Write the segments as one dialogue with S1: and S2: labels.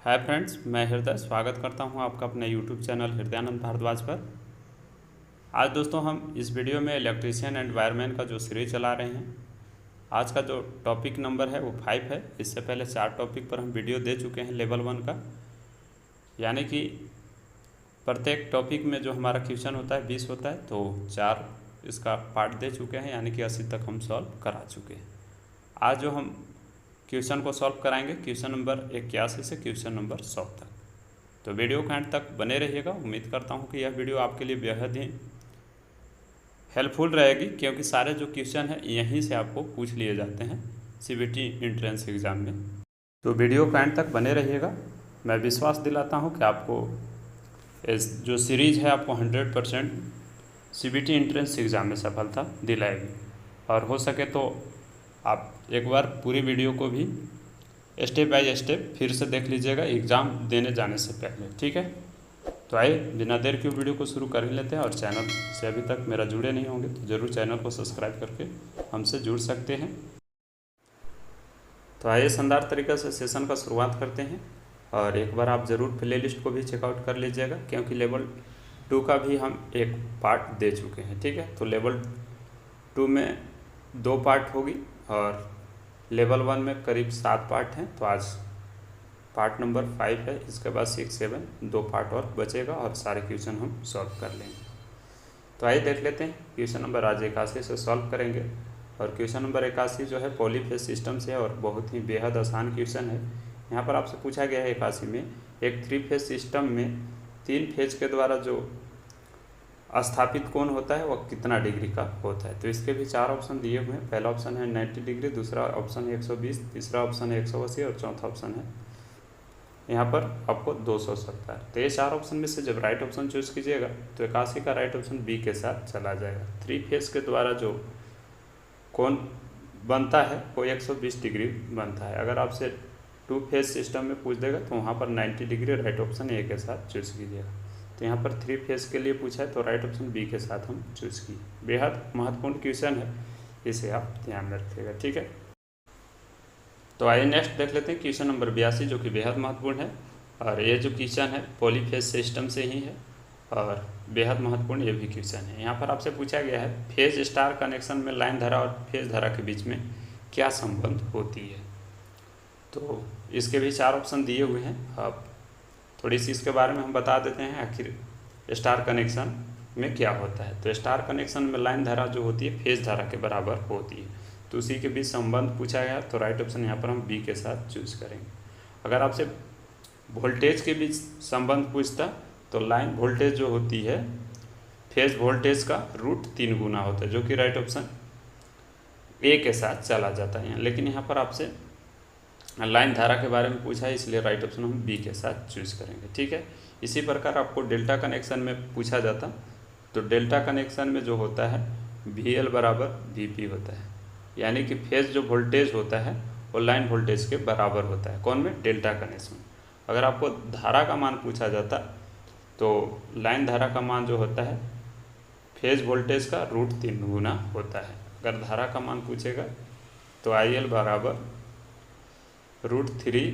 S1: Hi friends, मैं हृदय स्वागत करता हूं आपका अपने यूट्यूब चैनल हृदयानंद भारद्वाज पर। आज दोस्तों हम इस वीडियो में इलेक्ट्रीशियन एंड वायरमैन का जो सीरीज चला रहे हैं, आज का जो टॉपिक नंबर है वो 5 है। इससे पहले 4 टॉपिक पर हम वीडियो दे चुके हैं लेवल 1 का, यानी कि प्रत्येक टॉपिक में जो हमारा क्वेश्चन होता है 20 होता है, तो 4 इसका पार्ट दे चुके हैं, यानी कि 80 तक हम सॉल्व करा चुके हैं। आज जो हम क्वेश्चन को सॉल्व कराएंगे क्वेश्चन नंबर 81 से क्वेश्चन नंबर 100 तक, तो वीडियो के अंत तक बने रहिएगा। उम्मीद करता हूं कि यह वीडियो आपके लिए बेहद ही हेल्पफुल रहेगी, क्योंकि सारे जो क्वेश्चन हैं यहीं से आपको पूछ लिए जाते हैं सीबीटी एंट्रेंस एग्ज़ाम में। तो वीडियो के अंत तक बने रहिएगा। मैं विश्वास दिलाता हूँ कि आपको इस जो सीरीज़ है आपको 100% सीबीटी एंट्रेंस एग्ज़ाम में सफलता दिलाएगी। और हो सके तो आप एक बार पूरी वीडियो को भी स्टेप बाय स्टेप फिर से देख लीजिएगा एग्ज़ाम देने जाने से पहले, ठीक है। तो आइए बिना देर के वीडियो को शुरू कर ही लेते हैं। और चैनल से अभी तक मेरा जुड़े नहीं होंगे तो ज़रूर चैनल को सब्सक्राइब करके हमसे जुड़ सकते हैं। तो आइए शानदार तरीके से सेशन का शुरुआत करते हैं। और एक बार आप ज़रूर प्लेलिस्ट को भी चेकआउट कर लीजिएगा, क्योंकि लेवल 2 का भी हम एक पार्ट दे चुके हैं, ठीक है। तो लेवल 2 में 2 पार्ट होगी और लेवल 1 में करीब 7 पार्ट हैं। तो आज पार्ट नंबर 5 है, इसके बाद 6, 7 2 पार्ट और बचेगा और सारे क्वेश्चन हम सॉल्व कर लेंगे। तो आइए देख लेते हैं क्वेश्चन नंबर आज 81 से सॉल्व करेंगे। और क्वेश्चन नंबर 81 जो है पॉलीफेज सिस्टम से है और बहुत ही बेहद आसान क्वेश्चन है। यहाँ पर आपसे पूछा गया है 81 में एक 3 फेज सिस्टम में 3 फेज के द्वारा जो स्थापित कोण होता है वह कितना डिग्री का होता है। तो इसके भी 4 ऑप्शन दिए हुए हैं। पहला ऑप्शन है 90 डिग्री, दूसरा ऑप्शन है 120, तीसरा ऑप्शन है 180 और चौथा ऑप्शन है यहाँ पर आपको 270। तो ये 4 ऑप्शन में से जब राइट ऑप्शन चूज कीजिएगा तो 81 का राइट ऑप्शन बी के साथ चला जाएगा। 3 फेज के द्वारा जो कोण बनता है वो 120 डिग्री बनता है। अगर आपसे 2 फेज सिस्टम में पूछ देगा तो वहाँ पर 90 डिग्री राइट ऑप्शन ए के साथ चूज कीजिएगा। तो यहाँ पर 3 फेज के लिए पूछा है तो राइट ऑप्शन बी के साथ हम चूज किए। बेहद महत्वपूर्ण क्वेश्चन है, इसे आप ध्यान में रखिएगा, ठीक है। तो आइए नेक्स्ट देख लेते हैं क्वेश्चन नंबर 82 जो कि बेहद महत्वपूर्ण है। और ये जो क्वेश्चन है पॉलीफेज सिस्टम से ही है और बेहद महत्वपूर्ण ये भी क्वेश्चन है। यहाँ पर आपसे पूछा गया है फेज स्टार कनेक्शन में लाइन धारा और फेज धारा के बीच में क्या संबंध होती है। तो इसके भी 4 ऑप्शन दिए हुए हैं। अब थोड़ी सी इसके बारे में हम बता देते हैं आखिर स्टार कनेक्शन में क्या होता है। तो स्टार कनेक्शन में लाइन धारा जो होती है फेज धारा के बराबर होती है। तो उसी के बीच संबंध पूछा गया तो राइट ऑप्शन यहाँ पर हम बी के साथ चूज करेंगे। अगर आपसे वोल्टेज के बीच संबंध पूछता तो लाइन वोल्टेज जो होती है फेज वोल्टेज का √3 गुना होता है, जो कि राइट ऑप्शन ए के साथ चला जाता है। लेकिन यहाँ पर आपसे लाइन धारा के बारे में पूछा है, इसलिए राइट ऑप्शन हम बी के साथ चूज करेंगे, ठीक है। इसी प्रकार आपको डेल्टा कनेक्शन में पूछा जाता तो डेल्टा कनेक्शन में जो होता है VL बराबर VP होता है, यानी कि फेज जो वोल्टेज होता है वो लाइन वोल्टेज के बराबर होता है। कौन में? Delta connection. अगर आपको धारा का मान पूछा जाता तो लाइन धारा का मान जो होता है फेज वोल्टेज का √3 गुना होता है। अगर धारा का मान पूछेगा तो IL बराबर √3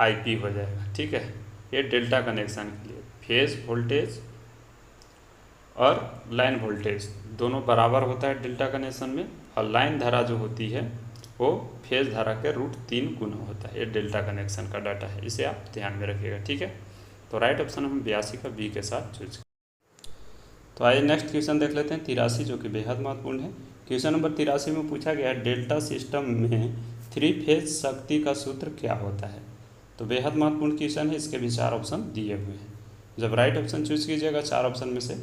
S1: IP हो जाएगा, ठीक है। ये डेल्टा कनेक्शन के लिए फेज वोल्टेज और लाइन वोल्टेज दोनों बराबर होता है डेल्टा कनेक्शन में, और लाइन धारा जो होती है वो फेज धारा के √3 गुना होता है। ये डेल्टा कनेक्शन का डाटा है, इसे आप ध्यान में रखिएगा, ठीक है। तो राइट ऑप्शन हम 82 का बी के साथ चूज। तो आइए नेक्स्ट क्वेश्चन देख लेते हैं 83 जो कि बेहद महत्वपूर्ण है। क्वेश्चन नंबर 83 में पूछा गया डेल्टा सिस्टम में 3 फेज शक्ति का सूत्र क्या होता है। तो बेहद महत्वपूर्ण क्वेश्चन है, इसके भी 4 ऑप्शन दिए हुए हैं। जब राइट ऑप्शन चूज कीजिएगा 4 ऑप्शन में से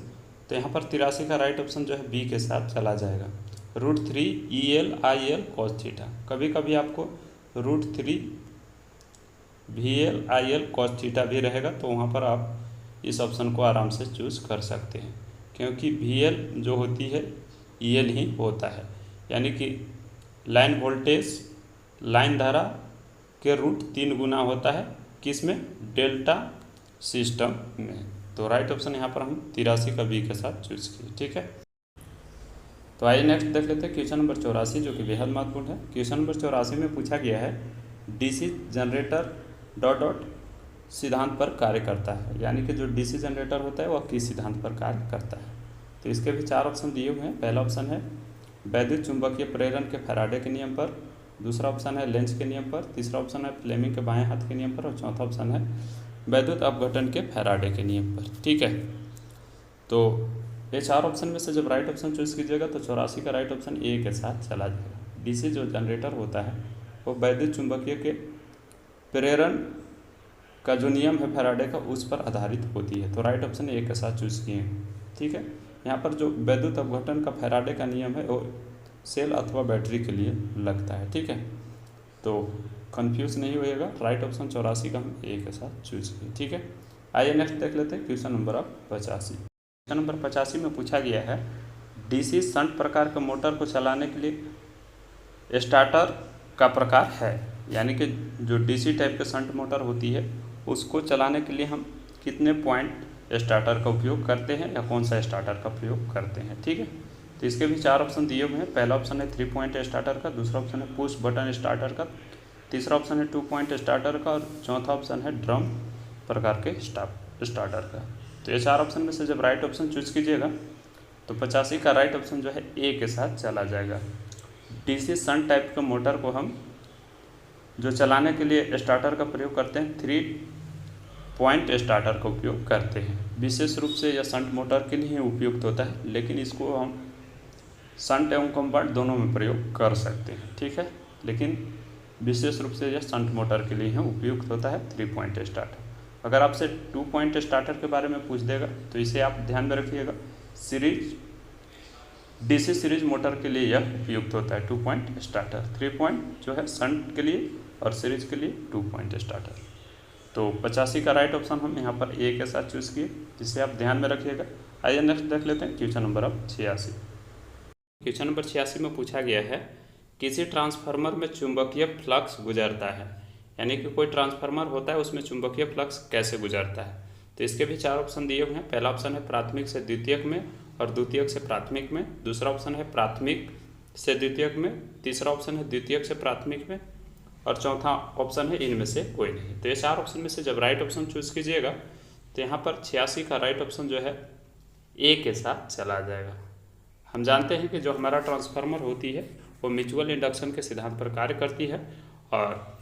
S1: तो यहाँ पर 83 का राइट ऑप्शन जो है बी के साथ चला जाएगा। √3 EL IL cos थीटा, कभी कभी आपको √3 VL IL cos थीटा भी रहेगा, तो वहाँ पर आप इस ऑप्शन को आराम से चूज कर सकते हैं, क्योंकि VL जो होती है EL ही होता है, यानी कि लाइन वोल्टेज लाइन धारा के √3 गुना होता है किसमें? डेल्टा सिस्टम में। तो राइट ऑप्शन यहाँ पर हम 83 का बी के साथ चूज किए, ठीक है। तो आइए नेक्स्ट देख लेते हैं क्वेश्चन नंबर 84 जो कि बेहद महत्वपूर्ण है। क्वेश्चन नंबर 84 में पूछा गया है डीसी जनरेटर डॉट डॉट सिद्धांत पर कार्य करता है, यानी कि जो डीसी जनरेटर होता है वह किस सिद्धांत पर कार्य करता है। तो इसके भी 4 ऑप्शन दिए हुए हैं। पहला ऑप्शन है वैद्युत चुंबकीय प्रेरण के फैराडे के नियम पर, दूसरा ऑप्शन है लेंज के नियम पर, तीसरा ऑप्शन है फ्लेमिंग के बाएं हाथ के नियम पर, और चौथा ऑप्शन है वैद्युत अपघटन के फैराडे के नियम पर। ठीक है, तो ये 4 ऑप्शन में से जब राइट ऑप्शन चूज कीजिएगा तो 84 का राइट ऑप्शन ए के साथ चला जाएगा। डीसी जो जनरेटर होता है वो वैद्युत चुंबकीय के प्रेरण का जो नियम है फैराडे का उस पर आधारित होती है। तो राइट ऑप्शन ए के साथ चूज किए हैं। ठीक है, यहाँ पर जो वैद्युत अपघटन का फैराडे का नियम है वो सेल अथवा बैटरी के लिए लगता है। ठीक है, तो कंफ्यूज नहीं होइएगा, राइट ऑप्शन 84 का हम ए के साथ चूज किए। ठीक है, आइए नेक्स्ट देख लेते हैं क्वेश्चन नंबर 85। क्वेश्चन नंबर 85 में पूछा गया है डीसी शंट प्रकार के मोटर को चलाने के लिए स्टार्टर का प्रकार है, यानी कि जो डीसी टाइप के शंट मोटर होती है उसको चलाने के लिए हम कितने पॉइंट स्टार्टर का उपयोग करते हैं या कौन सा स्टार्टर का प्रयोग करते हैं। ठीक है, तो इसके भी 4 ऑप्शन दिए हुए हैं। पहला ऑप्शन है 3 पॉइंट स्टार्टर का, दूसरा ऑप्शन है पुश बटन स्टार्टर का, तीसरा ऑप्शन है 2 पॉइंट स्टार्टर का, और चौथा ऑप्शन है ड्रम प्रकार के स्टार्टर का। तो ये 4 ऑप्शन में से जब राइट ऑप्शन चूज कीजिएगा तो 85 का राइट ऑप्शन जो है ए के साथ चला जाएगा। डीसी शंट टाइप के मोटर को हम जो चलाने के लिए स्टार्टर का प्रयोग करते हैं 3 पॉइंट स्टार्टर का उपयोग करते हैं। विशेष रूप से यह शंट मोटर के लिए ही उपयुक्त होता है, लेकिन इसको हम शंट एवं कंपाउंड दोनों में प्रयोग कर सकते हैं। ठीक है, लेकिन विशेष रूप से यह शंट मोटर के लिए ही उपयुक्त होता है 3 पॉइंट स्टार्टर। अगर आपसे 2 पॉइंट स्टार्टर के बारे में पूछ देगा तो इसे आप ध्यान में रखिएगा, सीरीज डीसी सीरीज मोटर के लिए यह उपयुक्त होता है 2 पॉइंट स्टार्टर। 3 पॉइंट जो है शंट के लिए और सीरीज के लिए 2 पॉइंट स्टार्टर। तो 85 का राइट ऑप्शन हम यहाँ पर ए के साथ चूज किए, जिसे आप ध्यान में रखिएगा। आइए नेक्स्ट देख लेते हैं क्वेश्चन नंबर 86। क्वेश्चन नंबर 86 में पूछा गया है किसी ट्रांसफार्मर में चुंबकीय फ्लक्स गुजरता है, यानी कि कोई ट्रांसफार्मर होता है उसमें चुंबकीय फ्लक्स कैसे गुजरता है। तो इसके भी 4 ऑप्शन दिए हुए हैं। पहला ऑप्शन है प्राथमिक से द्वितीयक में और द्वितीयक से प्राथमिक में, दूसरा ऑप्शन है प्राथमिक से द्वितीयक में, तीसरा ऑप्शन है द्वितीयक से प्राथमिक में, और चौथा ऑप्शन है इनमें से कोई नहीं। तो ये 4 ऑप्शन में से जब राइट ऑप्शन चूज कीजिएगा तो यहाँ पर 86 का राइट ऑप्शन जो है ए के साथ चला जाएगा। हम जानते हैं कि जो हमारा ट्रांसफार्मर होती है वो म्यूचुअल इंडक्शन के सिद्धांत पर कार्य करती है, और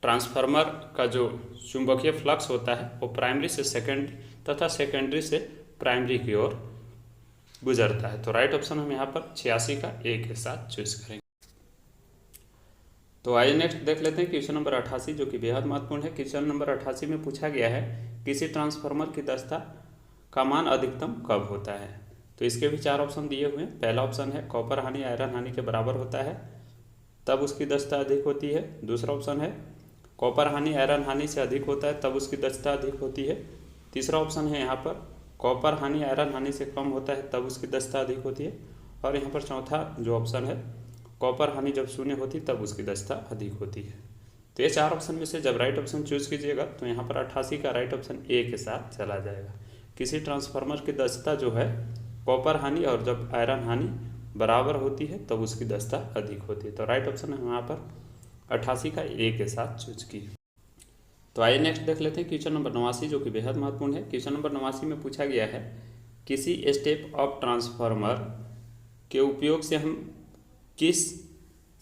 S1: ट्रांसफार्मर का जो चुंबकीय फ्लक्स होता है वो प्राइमरी से सेकेंडरी तथा सेकेंडरी से प्राइमरी की ओर गुजरता है। तो राइट ऑप्शन हम यहाँ पर 86 का ए के साथ चूज करेंगे। तो आइए नेक्स्ट देख लेते हैं क्वेश्चन नंबर 88, जो कि बेहद महत्वपूर्ण है। क्वेश्चन नंबर 88 में पूछा गया है किसी ट्रांसफार्मर की दक्षता का मान अधिकतम कब होता है। तो इसके भी 4 ऑप्शन दिए हुए हैं। पहला ऑप्शन है कॉपर हानि आयरन हानि के बराबर होता है तब उसकी दक्षता अधिक होती है। दूसरा ऑप्शन है कॉपर हानि आयरन हानि से अधिक होता है तब उसकी दक्षता अधिक होती है। तीसरा ऑप्शन है यहाँ पर कॉपर हानि आयरन हानि से कम होता है तब उसकी दक्षता अधिक होती है। और यहाँ पर चौथा जो ऑप्शन है कॉपर हानि जब शून्य होती तब उसकी दक्षता अधिक होती है। तो ये 4 ऑप्शन में से जब राइट ऑप्शन चूज कीजिएगा तो यहाँ पर 88 का राइट ऑप्शन ए के साथ चला जाएगा। किसी ट्रांसफार्मर की दक्षता जो है कॉपर हानि और जब आयरन हानि बराबर होती है तब उसकी दक्षता अधिक होती है। तो राइट ऑप्शन है यहाँ पर 88 का ए के साथ चूज की। तो आइए नेक्स्ट देख लेते हैं क्वेश्चन नंबर 89, जो कि बेहद महत्वपूर्ण है। क्वेश्चन नंबर 89 में पूछा गया है किसी स्टेप अप ट्रांसफार्मर के उपयोग से हम किस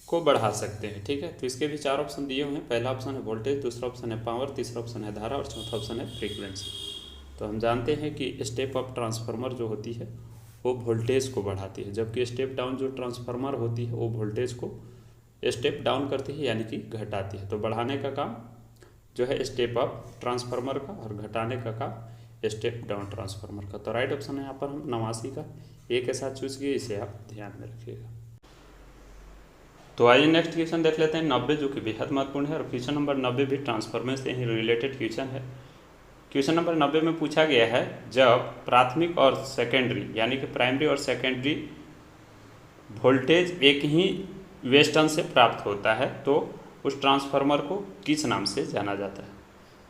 S1: को बढ़ा सकते हैं। ठीक है, तो इसके भी 4 ऑप्शन दिए हुए हैं। पहला ऑप्शन है वोल्टेज, दूसरा ऑप्शन है पावर, तीसरा ऑप्शन है धारा और चौथा ऑप्शन है फ्रीक्वेंसी। तो हम जानते हैं कि स्टेप अप ट्रांसफार्मर जो होती है वो वोल्टेज को बढ़ाती है, जबकि स्टेप डाउन जो ट्रांसफार्मर होती है वो वोल्टेज को स्टेप डाउन करती है, यानी कि घटाती है। तो बढ़ाने का काम जो है स्टेप अप ट्रांसफार्मर का और घटाने का काम स्टेप डाउन ट्रांसफार्मर का। तो राइट ऑप्शन है यहाँ पर हम 89 का ए के साथ चूज किए, इसे आप ध्यान में रखिएगा। तो आइए नेक्स्ट क्वेश्चन देख लेते हैं 90, जो कि बेहद महत्वपूर्ण है और क्वेश्चन नंबर 90 भी ट्रांसफार्मर से ही रिलेटेड क्वेश्चन है। क्वेश्चन नंबर 90 में पूछा गया है जब प्राथमिक और सेकेंडरी यानी कि प्राइमरी और सेकेंडरी वोल्टेज एक ही वेस्टर्न से प्राप्त होता है तो उस ट्रांसफार्मर को किस नाम से जाना जाता है।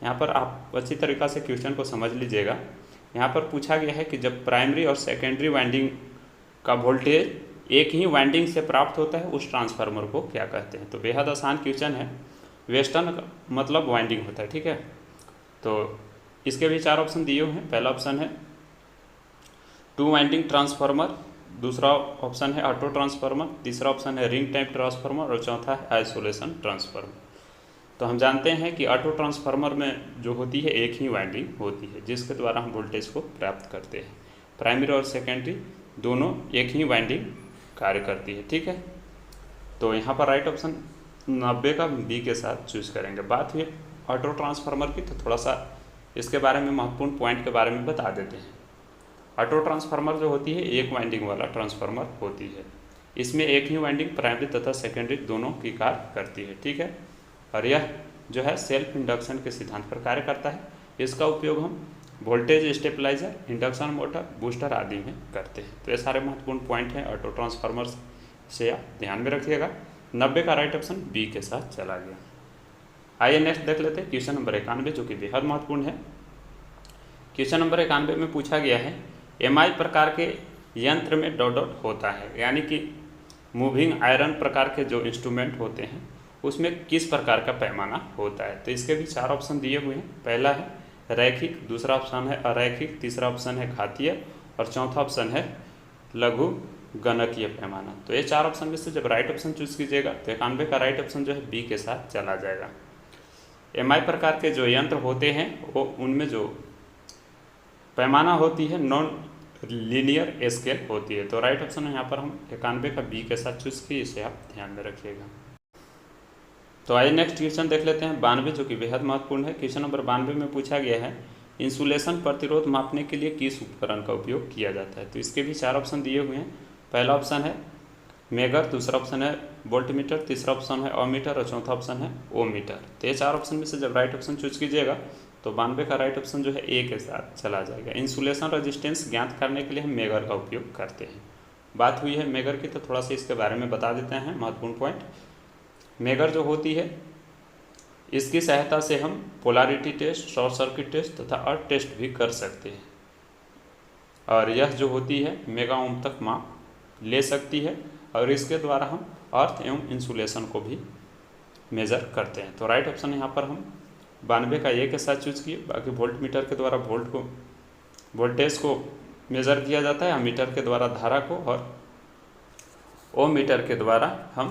S1: यहाँ पर आप अच्छी तरीक़ा से क्वेश्चन को समझ लीजिएगा। यहाँ पर पूछा गया है कि जब प्राइमरी और सेकेंडरी वाइंडिंग का वोल्टेज एक ही वाइंडिंग से प्राप्त होता है उस ट्रांसफार्मर को क्या कहते हैं। तो बेहद आसान क्वेश्चन है। वेस्टर्न मतलब वाइंडिंग होता है, ठीक है। तो इसके भी 4 ऑप्शन दिए हुए हैं। पहला ऑप्शन है 2 वाइंडिंग ट्रांसफार्मर, दूसरा ऑप्शन है ऑटो ट्रांसफार्मर, तीसरा ऑप्शन है रिंग टाइप ट्रांसफार्मर और चौथा है आइसोलेशन ट्रांसफार्मर। तो हम जानते हैं कि ऑटो ट्रांसफार्मर में जो होती है एक ही वाइंडिंग होती है जिसके द्वारा हम वोल्टेज को प्राप्त करते हैं। प्राइमरी और सेकेंडरी दोनों एक ही वाइंडिंग कार्य करती है, ठीक है। तो यहाँ पर राइट ऑप्शन 90 का बी के साथ चूज करेंगे। बात हुई ऑटो ट्रांसफार्मर की, तो थोड़ा सा इसके बारे में महत्वपूर्ण पॉइंट के बारे में बता देते हैं। ऑटो ट्रांसफार्मर जो होती है एक वाइंडिंग वाला ट्रांसफार्मर होती है। इसमें एक ही वाइंडिंग प्राइमरी तथा सेकेंडरी दोनों की कार्य करती है, ठीक है। और यह जो है सेल्फ इंडक्शन के सिद्धांत पर कार्य करता है। इसका उपयोग हम voltage stabiliser, induction motor, booster आदि में करते हैं। तो ये सारे महत्वपूर्ण पॉइंट हैं ऑटो ट्रांसफार्मर से, आप ध्यान में रखिएगा। 90 का राइट ऑप्शन बी के साथ चला गया। आइए नेक्स्ट देख लेते हैं क्वेश्चन नंबर 91, जो कि बेहद महत्वपूर्ण है। क्वेश्चन नंबर 91 में पूछा गया है एमआई प्रकार के यंत्र में डॉट डॉट होता है, यानी कि मूविंग आयरन प्रकार के जो इंस्ट्रूमेंट होते हैं उसमें किस प्रकार का पैमाना होता है। तो इसके भी 4 ऑप्शन दिए हुए हैं। पहला है रैखिक, दूसरा ऑप्शन है अरैखिक, तीसरा ऑप्शन है घातीय और चौथा ऑप्शन है लघु गणकीय पैमाना। तो ये 4 ऑप्शन में से जब राइट ऑप्शन चूज कीजिएगा तो 91 का राइट ऑप्शन जो है बी के साथ चला जाएगा। एमआई प्रकार के जो यंत्र होते हैं वो उनमें जो पैमाना होती है नॉन लीनियर स्केल होती है। तो राइट ऑप्शन यहाँ पर हम 91 का बी के साथ चूज किए, इसे आप ध्यान में रखिएगा। तो आइए नेक्स्ट क्वेश्चन देख लेते हैं 92, जो कि बेहद महत्वपूर्ण है। क्वेश्चन नंबर 92 में पूछा गया है इंसुलेशन प्रतिरोध मापने के लिए किस उपकरण का उपयोग किया जाता है। तो इसके भी 4 ऑप्शन दिए हुए हैं। पहला ऑप्शन है मेगर, दूसरा ऑप्शन है वोल्टमीटर, तीसरा ऑप्शन है ओमीटर और चौथा ऑप्शन है ओमीटर। तो ये 4 ऑप्शन में से जब राइट ऑप्शन चूज कीजिएगा तो 92 का राइट ऑप्शन जो है ए के साथ चला जाएगा। इंसुलेशन रेजिस्टेंस ज्ञात करने के लिए हम मेगर का उपयोग करते हैं। बात हुई है मेगर की, तो थोड़ा सा इसके बारे में बता देते हैं महत्वपूर्ण पॉइंट। मेगर जो होती है इसकी सहायता से हम polarity test, short circuit test तथा अर्थ टेस्ट भी कर सकते हैं। और यह जो होती है मेगा ओम तक माप ले सकती है और इसके द्वारा हम अर्थ एवं इंसुलेशन को भी मेजर करते हैं। तो राइट ऑप्शन यहाँ पर हम 92 का ए के साथ चूज किए। बाकी वोल्ट मीटर के द्वारा वोल्टेज को मेजर किया जाता है, मीटर के द्वारा धारा को, और ओ मीटर के द्वारा हम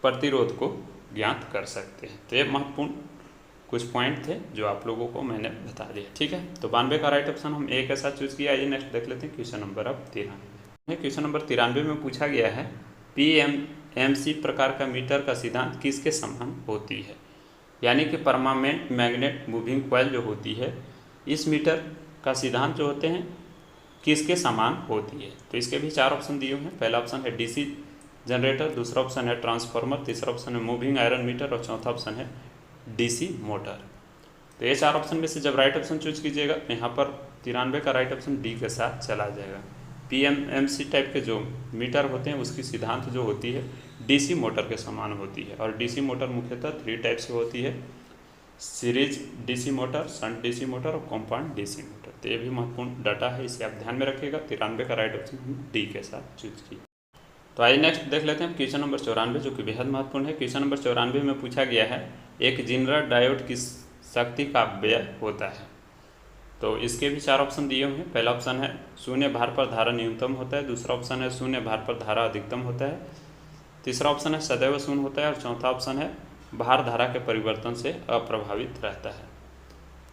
S1: प्रतिरोध को ज्ञात कर सकते हैं। तो ये महत्वपूर्ण कुछ पॉइंट थे जो आप लोगों को मैंने बता दिया, ठीक है। तो 92 का राइट ऑप्शन हम ए के साथ चूज किया। आइए नेक्स्ट देख लेते हैं क्वेश्चन नंबर अब 93। क्वेश्चन नंबर 93 में पूछा गया है PMMC प्रकार का मीटर का सिद्धांत किसके समान होती है, यानी कि परमानेंट मैग्नेट मूविंग कॉइल जो होती है इस मीटर का सिद्धांत जो होते हैं किसके समान होती है। तो इसके भी 4 ऑप्शन दिए हुए हैं। पहला ऑप्शन है डीसी जनरेटर, दूसरा ऑप्शन है ट्रांसफार्मर, तीसरा ऑप्शन है मूविंग आयरन मीटर और चौथा ऑप्शन है डीसी मोटर। तो ये 4 ऑप्शन में से जब राइट ऑप्शन चूज कीजिएगा तो यहाँ पर 93 का राइट ऑप्शन डी के साथ चला जाएगा। PMMC टाइप के जो मीटर होते हैं उसकी सिद्धांत जो होती है डीसी मोटर के समान होती है। और डीसी मोटर मुख्यतः 3 टाइप से होती है, series DC motor, shunt DC motor और कॉम्पाउंड डीसी मोटर। तो ये भी महत्वपूर्ण डाटा है, इसे आप ध्यान में रखिएगा। 93 का राइट ऑप्शन हम डी के साथ चूज किए। तो आइए नेक्स्ट देख लेते हैं क्वेश्चन नंबर 94, जो कि बेहद महत्वपूर्ण है। क्वेश्चन नंबर 94 में पूछा गया है एक जिनर डायोड की शक्ति का व्यय होता है। तो इसके भी 4 ऑप्शन दिए हुए हैं। पहला ऑप्शन है शून्य भार पर धारा न्यूनतम होता है, दूसरा ऑप्शन है शून्य भार पर धारा अधिकतम होता है, तीसरा ऑप्शन है सदैव शून्य होता है और चौथा ऑप्शन है भार धारा के परिवर्तन से अप्रभावित रहता है।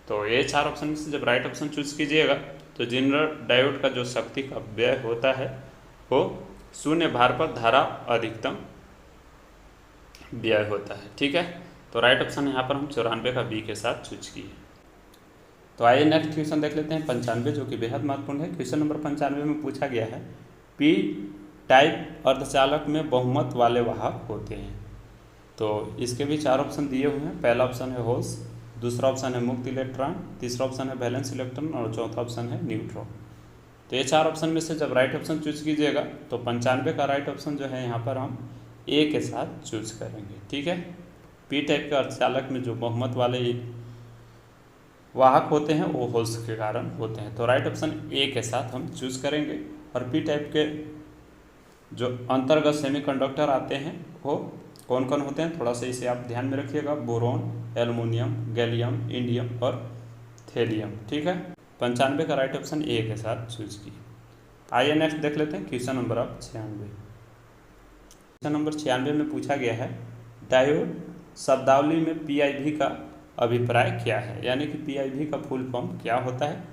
S1: तो ये 4 ऑप्शन में से जब राइट ऑप्शन चूज कीजिएगा तो जिनर डायोड का जो शक्ति का व्यय होता है वो शून्य भार पर धारा अधिकतम व्यय होता है, ठीक है। तो राइट ऑप्शन यहाँ पर हम 94 का बी के साथ चूज किए। तो आइए नेक्स्ट क्वेश्चन देख लेते हैं 95, जो कि बेहद महत्वपूर्ण है। क्वेश्चन नंबर 95 में पूछा गया है पी टाइप अर्धचालक में बहुमत वाले वाहक होते हैं। तो इसके भी 4 ऑप्शन दिए हुए हैं। पहला ऑप्शन है होल्स, दूसरा ऑप्शन है मुक्त इलेक्ट्रॉन, तीसरा ऑप्शन है वैलेंस इलेक्ट्रॉन और चौथा ऑप्शन है न्यूट्रॉन। तो ये 4 ऑप्शन में से जब राइट ऑप्शन चूज कीजिएगा तो 95 का राइट ऑप्शन जो है यहाँ पर हम ए के साथ चूज करेंगे, ठीक है। पी टाइप के अर्धचालक में जो बहुमत वाले वाहक होते हैं वो होल्स के कारण होते हैं। तो राइट ऑप्शन ए के साथ हम चूज करेंगे। और पी टाइप के जो अंतर्गत सेमीकंडक्टर आते हैं वो कौन कौन होते हैं, थोड़ा सा इसे आप ध्यान में रखिएगा। बोरोन, एल्युमिनियम, गैलियम, इंडियम और थेलियम। ठीक है, 95 का राइट ऑप्शन ए के साथ चूज किए। आइए नेक्स्ट देख लेते हैं क्वेश्चन नंबर 96। क्वेश्चन नंबर 96 में पूछा गया है डायोड शब्दावली में पीआईवी का अभिप्राय क्या है, यानी कि पीआईवी का फुल फॉर्म क्या होता है,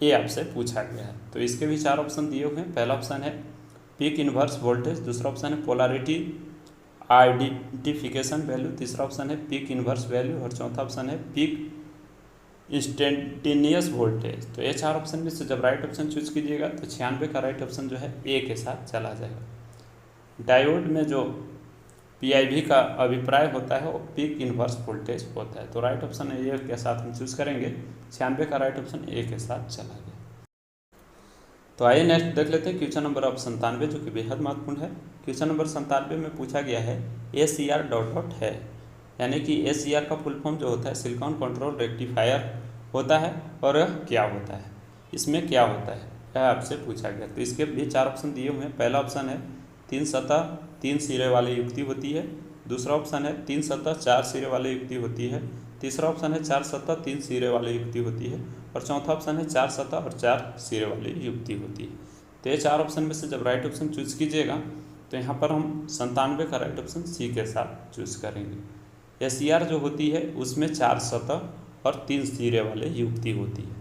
S1: ये आपसे पूछा गया है। तो इसके भी 4 ऑप्शन दिए हुए हैं। पहला ऑप्शन है पीक इन्वर्स वोल्टेज, दूसरा ऑप्शन है पोलैरिटी आइडेंटिफिकेशन वैल्यू, तीसरा ऑप्शन है पीक इन्वर्स वैल्यू और चौथा ऑप्शन है पीक इंस्टेंटेनियस वोल्टेज। तो ये 4 ऑप्शन में से जब राइट ऑप्शन चूज कीजिएगा तो 96 का राइट ऑप्शन जो है ए के साथ चला जाएगा। डायोड में जो पीआईवी का अभिप्राय होता है वो पीक इन्वर्स वोल्टेज होता है। तो राइट ऑप्शन ए के साथ हम चूज करेंगे, 96 का राइट ऑप्शन ए के साथ चला गया। तो आइए नेक्स्ट देख लेते हैं क्वेश्चन नंबर 97 जो कि बेहद महत्वपूर्ण है। क्वेश्चन नंबर 97 में पूछा गया है ACR डॉट डॉट है, यानी कि ACR का फुल फॉर्म जो होता है सिलिकॉन कंट्रोल रेक्टिफायर होता है और यह क्या होता है, इसमें क्या होता है, यह आपसे पूछा गया। तो इसके भी 4 ऑप्शन दिए हुए हैं। पहला ऑप्शन है 3 सतह 3 सिरे वाली युक्ति होती है, दूसरा ऑप्शन है 3 सतह 4 सिरे वाली युक्ति होती है, तीसरा ऑप्शन है 4 सतह 3 सिरे वाली युक्ति होती है और चौथा ऑप्शन है 4 सतह और 4 सिरे वाली युक्ति होती है। तो ये 4 ऑप्शन में से जब राइट ऑप्शन चूज कीजिएगा तो यहाँ पर हम 97 का राइट ऑप्शन सी के साथ चूज करेंगे। ACR जो होती है उसमें 4 सतह और 3 सिरे वाले युक्ति होती है।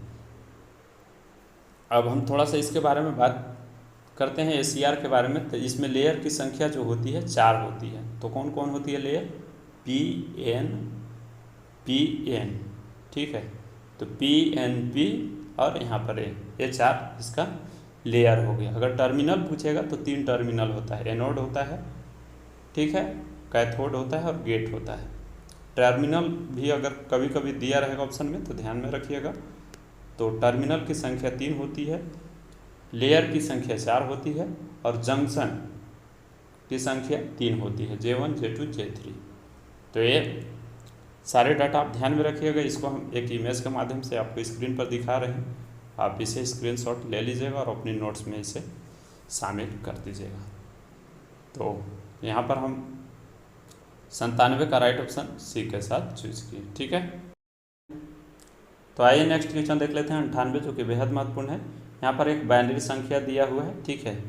S1: अब हम थोड़ा सा इसके बारे में बात करते हैं ACR के बारे में। तो इसमें लेयर की संख्या जो होती है 4 होती है। तो कौन कौन होती है लेयर, PN, ठीक है, तो PNP और यहाँ पर ये 4 इसका लेयर हो गया। अगर टर्मिनल पूछेगा तो 3 टर्मिनल होता है, एनोड होता है, ठीक है, कैथोड होता है और गेट होता है। टर्मिनल भी अगर कभी कभी दिया रहेगा ऑप्शन में तो ध्यान में रखिएगा। तो टर्मिनल की संख्या 3 होती है, लेयर की संख्या 4 होती है और जंक्शन की संख्या 3 होती है, J1, J2, J3। तो ये सारे डाटा आप ध्यान में रखिएगा। इसको हम एक इमेज के माध्यम से आपको स्क्रीन पर दिखा रहे हैं, आप इसे स्क्रीनशॉट ले लीजिएगा और अपनी नोट्स में इसे शामिल कर दीजिएगा। तो यहाँ पर हम 97 का राइट ऑप्शन सी के साथ चूज किए। ठीक है, तो आइए नेक्स्ट क्वेश्चन देख लेते हैं 98 जो कि बेहद महत्वपूर्ण है। यहाँ पर एक बाइनरी संख्या दिया हुआ है, ठीक है,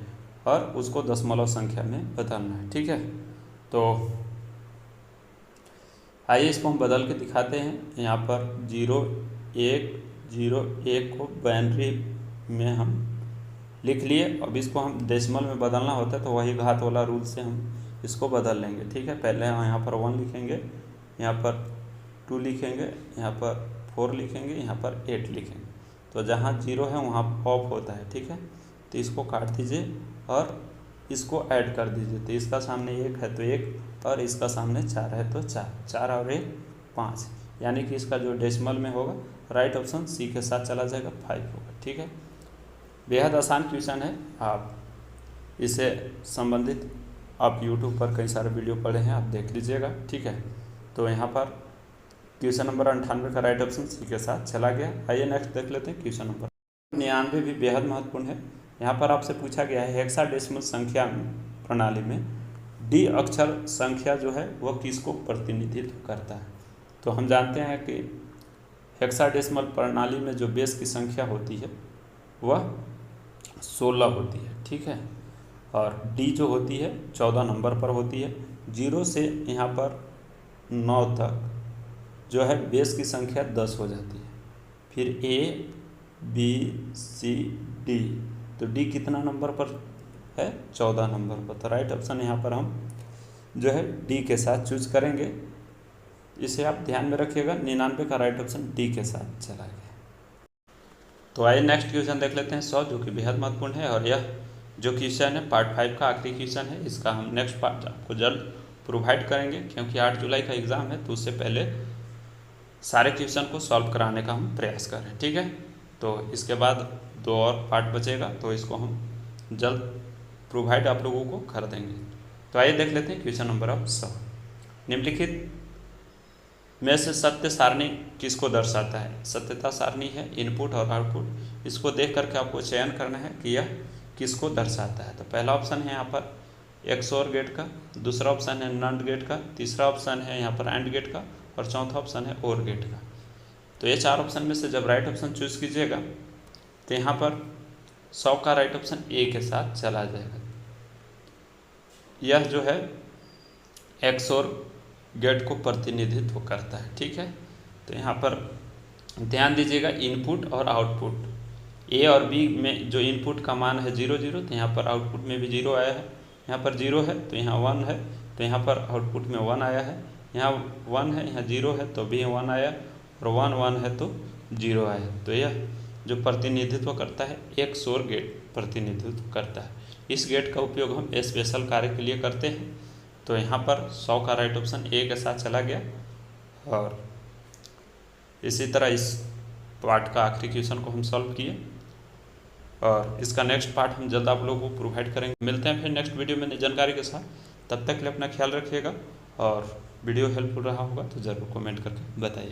S1: और उसको दशमलव संख्या में बदलना है। ठीक है, तो आइए इसको हम बदल के दिखाते हैं। यहाँ पर 0101 को बाइनरी में हम लिख लिए। अब इसको हम डेसिमल में बदलना होता है तो वही घात वाला रूल से हम इसको बदल लेंगे। ठीक है, पहले हम यहाँ पर 1 लिखेंगे, यहाँ पर 2 लिखेंगे, यहाँ पर 4 लिखेंगे, यहाँ पर 8 लिखेंगे। तो जहाँ 0 है वहाँ ऑफ होता है। ठीक है, तो इसको काट दीजिए और इसको ऐड कर दीजिए। तो इसका सामने 1 है तो 1 और इसका सामने 4 है तो 4, 4 और 1 5, यानी कि इसका जो डेसिमल में होगा राइट ऑप्शन सी के साथ चला जाएगा, 5 होगा। ठीक है, बेहद आसान क्वेश्चन है, आप इसे संबंधित आप YouTube पर कई सारे वीडियो पढ़े हैं, आप देख लीजिएगा। ठीक है, तो यहाँ पर क्वेश्चन नंबर 98 का राइट ऑप्शन सी के साथ चला गया। आइए नेक्स्ट देख लेते हैं क्वेश्चन नंबर 99 भी बेहद महत्वपूर्ण है। यहाँ पर आपसे पूछा गया है हेक्साडेसिमल संख्या प्रणाली में डी अक्षर संख्या जो है वह किसको प्रतिनिधित्व करता है। तो हम जानते हैं कि हेक्साडेसिमल प्रणाली में जो बेस की संख्या होती है वह 16 होती है। ठीक है, और डी जो होती है 14 नंबर पर होती है। 0 से यहाँ पर 9 तक जो है बेस की संख्या 10 हो जाती है। फिर A, B, C, D, तो D कितना नंबर पर है, 14 नंबर पर। तो राइट ऑप्शन यहाँ पर हम जो है D के साथ चूज करेंगे। इसे आप ध्यान में रखिएगा, 99 का राइट ऑप्शन D के साथ चला गया। तो आइए नेक्स्ट क्वेश्चन देख लेते हैं 100 जो कि बेहद महत्वपूर्ण है, और यह जो क्वेश्चन है पार्ट 5 का आखिरी क्वेश्चन है। इसका हम नेक्स्ट पार्ट आपको जल्द प्रोवाइड करेंगे, क्योंकि 8 जुलाई का एग्ज़ाम है तो उससे पहले सारे क्वेश्चन को सॉल्व कराने का हम प्रयास कर रहे हैं। ठीक है, तो इसके बाद 2 और पार्ट बचेगा तो इसको हम जल्द प्रोवाइड आप लोगों को कर देंगे। तो आइए देख लेते हैं क्वेश्चन नंबर 100। निम्नलिखित में से सत्य सारणी किसको दर्शाता है। सत्यता सारणी है इनपुट और आउटपुट। इसको देख करके आपको चयन करना है कि यह किसको दर्शाता है। तो पहला ऑप्शन है यहाँ पर XOR गेट का, दूसरा ऑप्शन है NAND गेट का, तीसरा ऑप्शन है यहाँ पर AND गेट का और चौथा ऑप्शन है OR गेट का। तो ये 4 ऑप्शन में से जब राइट ऑप्शन चूज कीजिएगा तो यहाँ पर 100 का राइट ऑप्शन A के साथ चला जाएगा। यह जो है XOR गेट को प्रतिनिधित्व करता है, ठीक है। तो यहाँ पर ध्यान दीजिएगा इनपुट और आउटपुट, A और B में जो इनपुट का मान है 0 0, तो यहाँ पर आउटपुट में भी 0 आया है। यहाँ पर 0 है तो यहाँ 1 है, तो यहाँ पर आउटपुट में 1 आया है। यहाँ 1 है, यहाँ 0 है तो भी 1 आया, और 1 1 है तो 0 आया। तो यह जो प्रतिनिधित्व करता है XOR गेट प्रतिनिधित्व करता है। इस गेट का उपयोग हम स्पेशल कार्य के लिए करते हैं। तो यहाँ पर 100 का राइट ऑप्शन A के साथ चला गया। और इसी तरह इस पार्ट का आखिरी क्वेश्चन को हम सॉल्व किए और इसका नेक्स्ट पार्ट हम जल्द आप लोगों को प्रोवाइड करेंगे। मिलते हैं फिर नेक्स्ट वीडियो में नई जानकारी के साथ। तब तक के लिए अपना ख्याल रखिएगा और वीडियो हेल्पफुल रहा होगा तो ज़रूर कमेंट करके बताइए।